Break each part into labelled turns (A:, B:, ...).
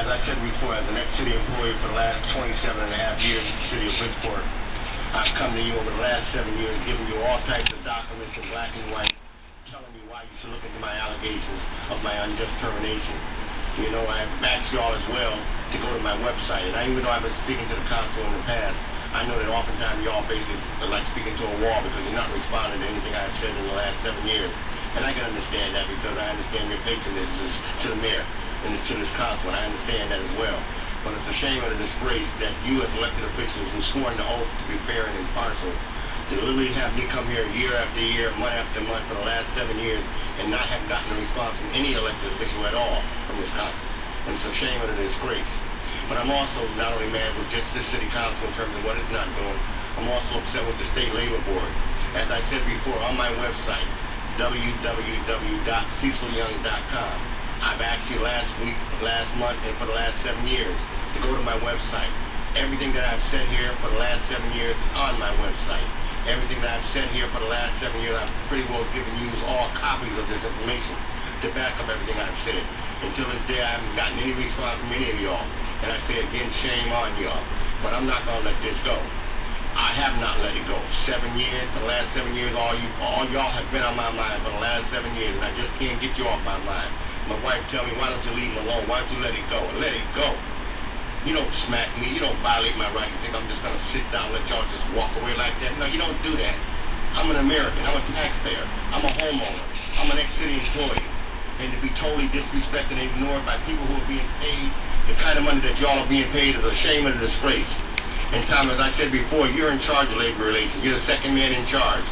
A: as I said before, as an ex-city employee for the last 27 and a half years in the city of Bridgeport, I've come to you over the last 7 years, giving you all types of documents in black and white, telling you why you should look into my allegations of my unjust termination. You know, I've asked you all as well to go to my website, and even though I've been speaking to the council in the past, I know that oftentimes y'all basically are like speaking to a wall because you're not responding to anything I've said in the last 7 years. And I can understand that because I understand your patronage to the mayor and to this council, and I understand that as well. But it's a shame and a disgrace that you as elected officials who sworn the oath to be fair and impartial to literally have me come here year after year, month after month for the last 7 years and not have gotten a response from any elected official at all from this council. And it's a shame and a disgrace. But I'm also not only mad with just this city council in terms of what it's not doing, I'm also upset with the state labor board. As I said before, on my website, www.cecilyoung.com, I've asked you last week, last month, and for the last 7 years to go to my website. Everything that I've said here for the last 7 years is on my website. Everything that I've said here for the last 7 years, I've pretty well given you all copies of this information to back up everything I've said. Until this day, I haven't gotten any response from any of y'all. And I say again, shame on y'all. But I'm not going to let this go. I have not let it go. 7 years, for the last 7 years, all y'all have been on my mind for the last 7 years, and I just can't get you off my mind. My wife tell me, why don't you leave him alone? Why don't you let it go? Let it go. You don't smack me. You don't violate my right. You think I'm just going to sit down and let y'all just walk away like that? No, you don't do that. I'm an American. I'm a taxpayer. I'm a homeowner. I'm an ex-city employee. And to be totally disrespected and ignored by people who are being paid the kind of money that y'all are being paid is a shame and a disgrace. And Tom, as I said before, you're in charge of labor relations. You're the second man in charge.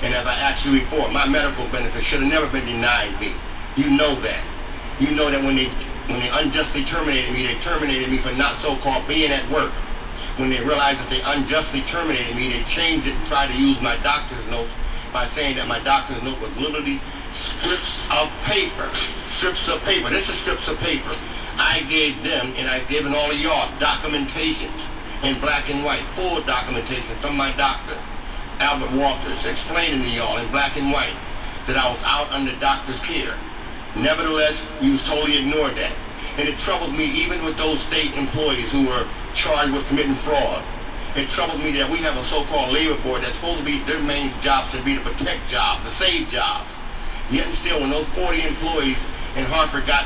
A: And as I asked you before, my medical benefits should have never been denied me. You know that. You know that when they unjustly terminated me, they terminated me for not so-called being at work. When they realized that they unjustly terminated me, they changed it and tried to use my doctor's note by saying that my doctor's note was literally strips of paper. Strips of paper. This is strips of paper. I gave them, and I've given all of y'all, documentations in black and white, full documentation from my doctor, Albert Walters, explaining to y'all in black and white that I was out under doctor's care. Nevertheless, you totally ignored that. And it troubles me, even with those state employees who were charged with committing fraud, it troubles me that we have a so-called labor board that's supposed to be, their main job should be to protect jobs, to save jobs. Yet and still, when those 40 employees in Hartford got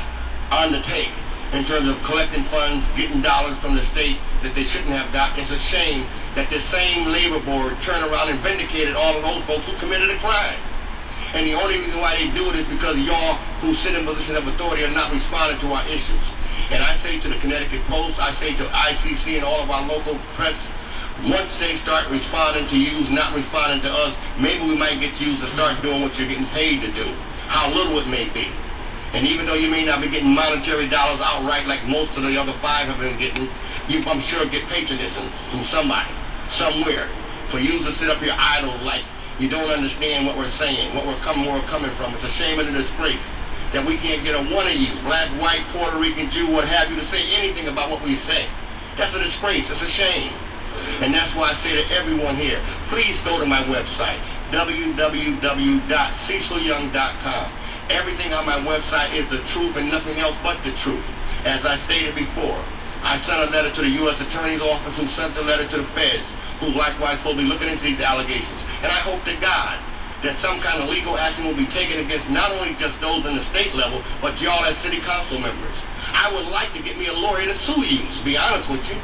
A: on the take, in terms of collecting funds, getting dollars from the state that they shouldn't have got, it's a shame that this same labor board turned around and vindicated all of those folks who committed a crime. And the only reason why they do it is because y'all who sit in position of authority are not responding to our issues. And I say to the Connecticut Post, I say to ICC and all of our local press, once they start responding to you, not responding to us, maybe we might get you to start doing what you're getting paid to do, how little it may be. And even though you may not be getting monetary dollars outright like most of the other 5 have been getting, you, I'm sure, get patronage from somebody, somewhere. For you to sit up here idle like you don't understand what we're saying, where we're coming from. It's a shame and a disgrace that we can't get a one of you, black, white, Puerto Rican, Jew, what have you, to say anything about what we say. That's a disgrace. It's a shame. And that's why I say to everyone here, please go to my website, www.cecilyoung.com. Everything on my website is the truth and nothing else but the truth. As I stated before, I sent a letter to the U.S. Attorney's Office, who sent a letter to the feds, who likewise will be looking into these allegations. And I hope to God that some kind of legal action will be taken against not only just those in the state level, but y'all as city council members. I would like to get me a lawyer to sue you, to be honest with you.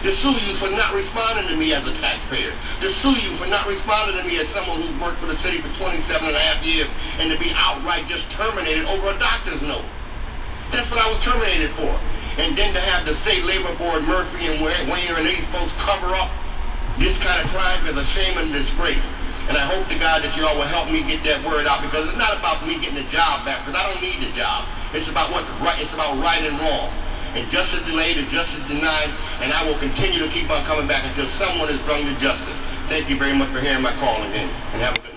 A: To sue you for not responding to me as a taxpayer. To sue you for not responding to me as someone who's worked for the city for 27 and a half years and to be outright just terminated over a doctor's note. That's what I was terminated for. And then to have the state labor board, Murphy and Weiner and these folks cover up this kind of crime is a shame and a disgrace. And I hope to God that you all will help me get that word out, because it's not about me getting the job back, because I don't need the job. It's about what's right. It's about right and wrong. And justice delayed is justice denied, and I will continue to keep on coming back until someone is brought to justice. Thank you very much for hearing my call again, and have a good